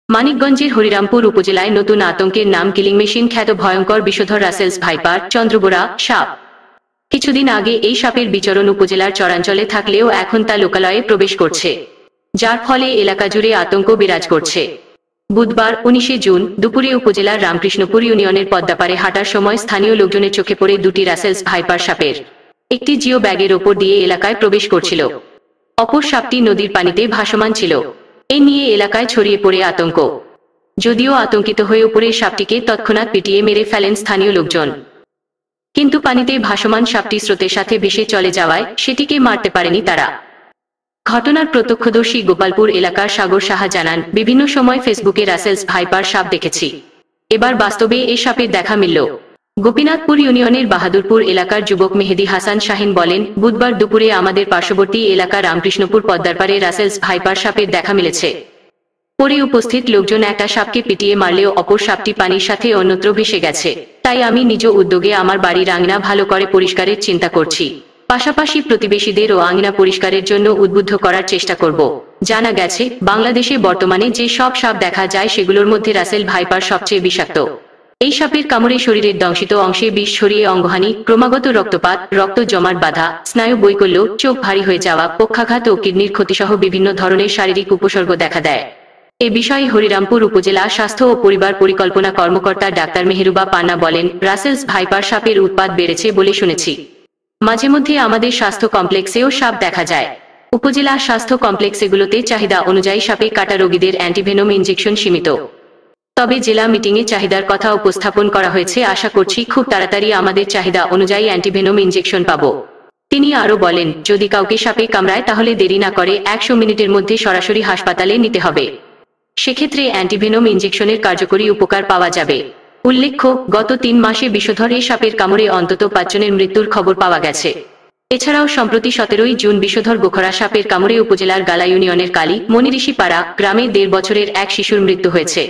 মানিকগঞ্জের হরিরামপুর উপজেলায় নতুন আতঙ্কের নাম কিলিং মেশিন খ্যাত ভয়ঙ্কর বিষধর রাসেলস ভাইপার চন্দ্রবোরা সাপ। কিছুদিন আগে এই সাপের বিচরণ উপজেলার চরাঞ্চলে থাকলেও এখন তা লোকালয়ে প্রবেশ করছে, যার ফলে এলাকা জুড়ে আতঙ্ক বিরাজ করছে। বুধবার 19 জুন দুপুরে উপজেলার রামকৃষ্ণপুর ইউনিয়নের পদ্মাপাড়ে হাঁটার সময় স্থানীয় লোকজনের চোখে পড়ে দুটি রাসেলস ভাইপার সাপের একটি জিও ব্যাগের ওপর দিয়ে এলাকায় প্রবেশ করছিল, অপর সাপটি নদীর পানিতে ভাসমান ছিল। এ নিয়ে এলাকায় ছড়িয়ে পড়ে আতঙ্ক। যদিও আতঙ্কিত হয়ে উপরের সাপটিকে তৎক্ষণাৎ পিটিয়ে মেরে ফেলেন স্থানীয় লোকজন, কিন্তু পানিতে ভাসমান সাপটি স্রোতের সাথে ভেসে চলে যাওয়ায় সেটিকে মারতে পারেনি তারা। ঘটনার প্রত্যক্ষদর্শী গোপালপুর এলাকার সাগর সাহা জানান, বিভিন্ন সময় ফেসবুকে রাসেলস ভাইপার সাপ দেখেছি, এবার বাস্তবে এ সাপের দেখা মিলল। গোপীনাথপুর ইউনিয়নের বাহাদুরপুর এলাকার যুবক মেহেদী হাসান শাহিন বলেন, বুধবার দুপুরে আমাদের পার্শ্ববর্তী এলাকা রামকৃষ্ণপুর পদ্মারপাড়ে রাসেলস ভাইপার সাপের দেখা মিলেছে। পরে উপস্থিত লোকজন একটা সাপকে পিটিয়ে মারলেও অপর সাপটি পানির সাথে অন্যত্র ভেসে গেছে। তাই আমি নিজ উদ্যোগে আমার বাড়ির আঙিনা ভালো করে পরিষ্কারের চিন্তা করছি, পাশাপাশি প্রতিবেশীদেরও আঙিনা পরিষ্কারের জন্য উদ্বুদ্ধ করার চেষ্টা করব। জানা গেছে, বাংলাদেশে বর্তমানে যে সব সাপ দেখা যায় সেগুলোর মধ্যে রাসেল ভাইপার সবচেয়ে বিষাক্ত। এই সাপের কামড়ে শরীরের দংশিত অংশে বিষ ছড়িয়ে অঙ্গহানি, ক্রমাগত রক্তপাত, রক্ত জমাট বাঁধা, স্নায়ু বৈকল্য, চোখ ভারী হয়ে যাওয়া, পক্ষাঘাত ও কিডনির ক্ষতিসহ বিভিন্ন ধরনের শারীরিক উপসর্গ দেখা দেয়। এ বিষয়ে হরিরামপুর উপজেলা স্বাস্থ্য ও পরিবার পরিকল্পনা কর্মকর্তা ডাক্তার মেহেরুবা পান্না বলেন, রাসেলস ভাইপার সাপের উৎপাত বেড়েছে বলে শুনেছি। মাঝে মধ্যে আমাদের স্বাস্থ্য কমপ্লেক্সেও সাপ দেখা যায়। উপজেলা স্বাস্থ্য কমপ্লেক্সগুলোতে চাহিদা অনুযায়ী সাপে কাটা রোগীদের অ্যান্টিভেনম ইনজেকশন সীমিত। তবে জেলা মিটিংয়ে চাহিদার কথা উপস্থাপন করা হয়েছে, আশা করছি খুব তাড়াতাড়ি আমাদের চাহিদা অনুযায়ী অ্যান্টিভেনম ইনজেকশন পাব। তিনি আরও বলেন, যদি কাউকে সাপে কামড়ায় তাহলে দেরি না করে 100 মিনিটের মধ্যে সরাসরি হাসপাতালে নিতে হবে। সেক্ষেত্রে অ্যান্টিভেনম ইনজেকশনের কার্যকরী উপকার পাওয়া যাবে। উল্লেখ্য, গত 3 মাসে বিষধর এ সাপের কামড়ে অন্তত 5 জনের মৃত্যুর খবর পাওয়া গেছে। এছাড়াও সম্প্রতি 17 জুন বিষধর গোখরা সাপের কামড়ে উপজেলার গালা ইউনিয়নের কালী মনিঋষিপাড়া গ্রামে 1.5 বছরের এক শিশুর মৃত্যু হয়েছে।